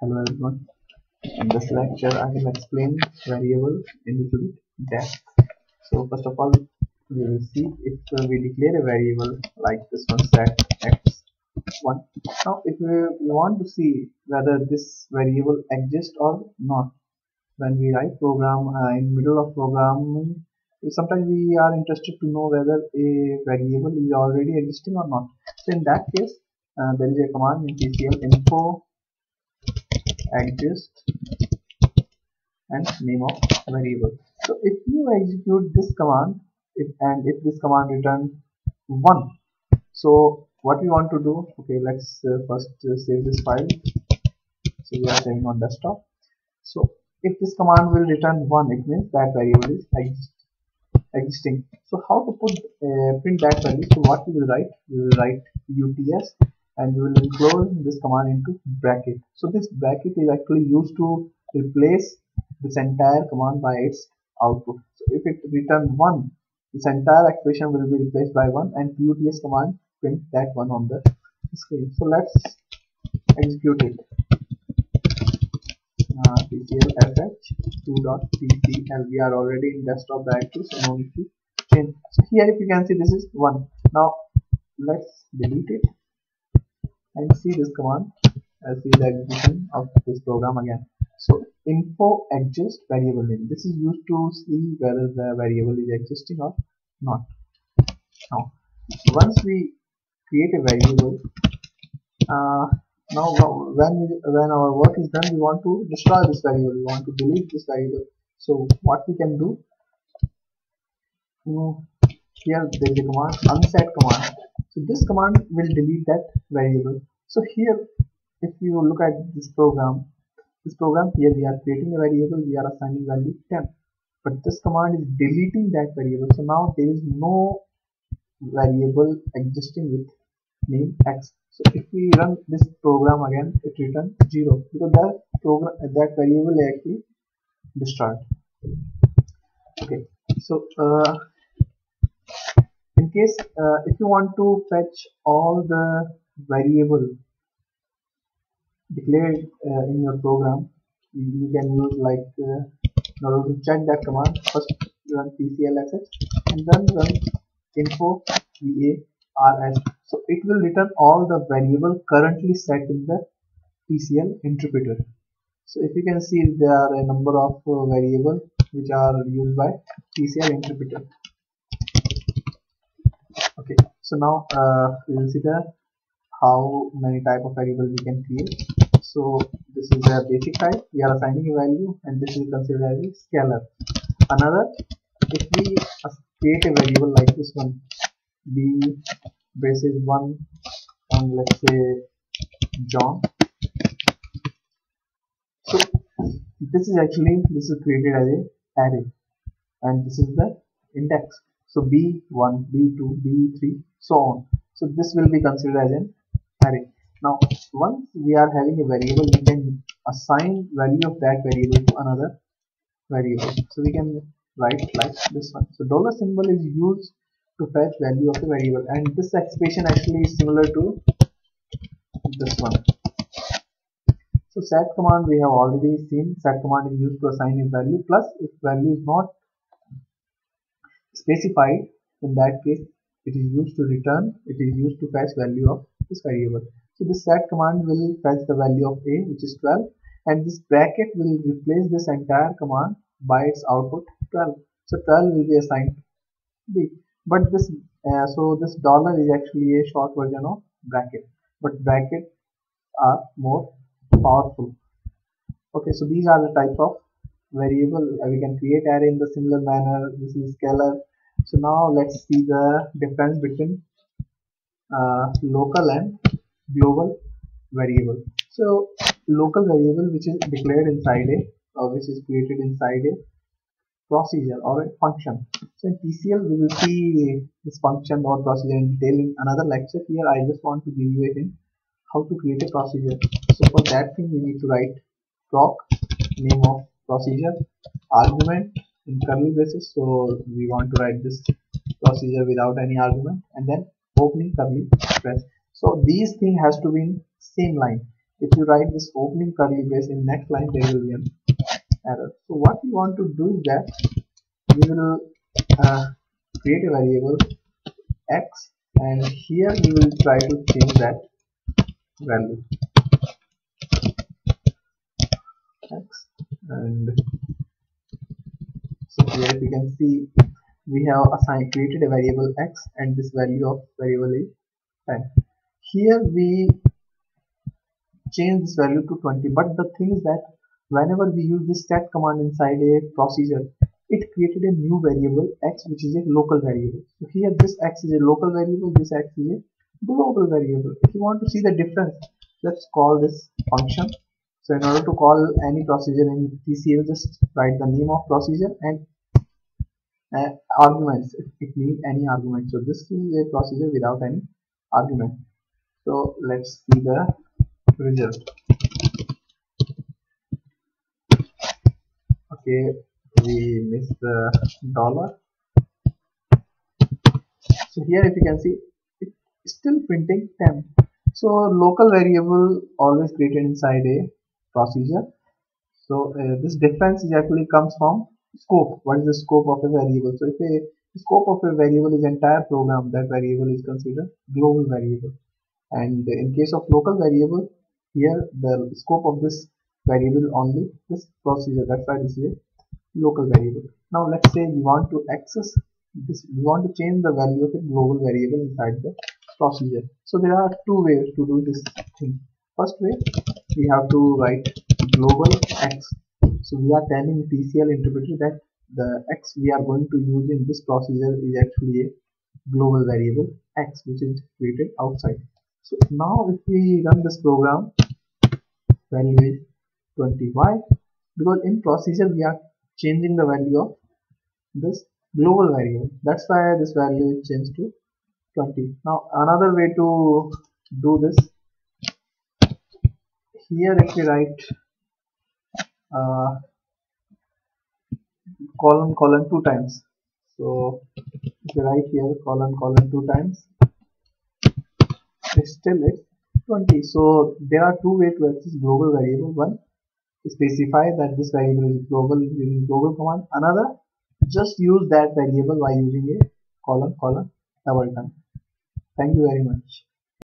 Hello everyone. In this lecture, I will explain variable in a little bit depth. So first of all, we will see if we declare a variable like this one set x1. Now, if we want to see whether this variable exists or not, when we write program in middle of programming, sometimes we are interested to know whether a variable is already existing or not. So in that case, there is a command in TCL info exist and name of variable. So if you execute this command, if this command returns 1, so what we want to do, okay, let's first save this file. So we are saving on desktop. So if this command will return 1, it means that variable is existing. So how to print that value? So what we will write? We will write uts and we will enclose this command into bracket. So this bracket is actually used to replace this entire command by its output. So if it return 1, this entire expression will be replaced by 1 and uts command print that 1 on the screen. So let's execute it. TCL fh2.tcl. We are already in desktop directory, so no need to change. So here if you can see, this is 1. Now let's delete it and see this command. See the execution of this program again. So info exist variable name. This is used to see whether the variable is existing or not. Now once we create a variable, now when our work is done, we want to destroy this variable, we want to delete this variable. So what we can do, here there is a command unset command. So this command will delete that variable. So here if you look at this program here, we are creating a variable, we are assigning value 10, but this command is deleting that variable. So now there is no variable existing with name x. So if we run this program again, it returns 0 because that variable is actually destroyed. Okay, so in case if you want to fetch all the variable declared in your program, you can use like in order to check that command, first run tclsh and then run info var. So it will return all the variable currently set in the TCL interpreter. So if you can see, there are a number of variables which are used by TCL interpreter. Okay, so now we will see the how many type of variable we can create. So this is a basic type, we are assigning a value, and this is considered as a scalar. Another, if we create a variable like this one, b basis 1 and let's say John. So this is created as a array and this is the index. So b1, b2, b3, so on. So this will be considered as an array. Now once we are having a variable, we can assign value of that variable to another variable. So we can write like this one. So dollar symbol is used to fetch value of a variable, and this expression actually is similar to this one. So set command we have already seen. Set command is used to assign a value, plus if value is not specified, in that case it is used to return, it is used to fetch value of this variable. So this set command will fetch the value of a, which is 12, and this bracket will replace this entire command by its output 12. So 12 will be assigned to b. But this so this dollar is actually a short version of bracket, but brackets are more powerful. Okay, so these are the types of variable we can create array in the similar manner. This is scalar. So now let's see the difference between local and global variable. So local variable, which is declared inside a or which is created inside a procedure or a function. So in TCL we will see this function or procedure in detail in another lecture. Here I just want to give you a hint how to create a procedure. So for that thing we need to write proc, name of procedure, argument in curly braces, so we want to write this procedure without any argument, and then opening curly brace. So these thing has to be in same line. if you write this opening curly brace in next line, there will be an error. So what we want to do is that we will uh, create a variable x, and here we will try to change that value x. And so here we can see we have created a variable x, and this value of variable is 10. Here we change this value to 20, but the thing is that whenever we use this set command inside a procedure, it created a new variable x, which is a local variable. So here this x is a local variable, this x is a global variable. If you want to see the difference, let's call this function. So in order to call any procedure in TCL, just write the name of procedure and arguments. It needs any argument. So this is a procedure without any argument. So let's see the result. Okay, we missed the dollar. So here if you can see, it's still printing temp. So local variable always created inside a procedure. So this difference is actually comes from scope. What is the scope of a variable? So if the scope of a variable is entire program, that variable is considered global variable. And in case of local variable, here the scope of this variable only this procedure. That's why this is a local variable. Now let's say we want to access this, we want to change the value of a global variable inside the procedure. So there are two ways to do this thing. First way, we have to write global x. So we are telling TCL interpreter that the x we are going to use in this procedure is actually a global variable x, which is created outside. So now if we run this program, value is 20y, because in procedure we are changing the value of this global variable. That's why this value is changed to 20. Now another way to do this, here if we write uh, colon two times. So if you write here colon two times, it's 20. So there are two ways to access global variable. One, specify that this variable is global using global command. Another, just use that variable by using a colon double time. Thank you very much.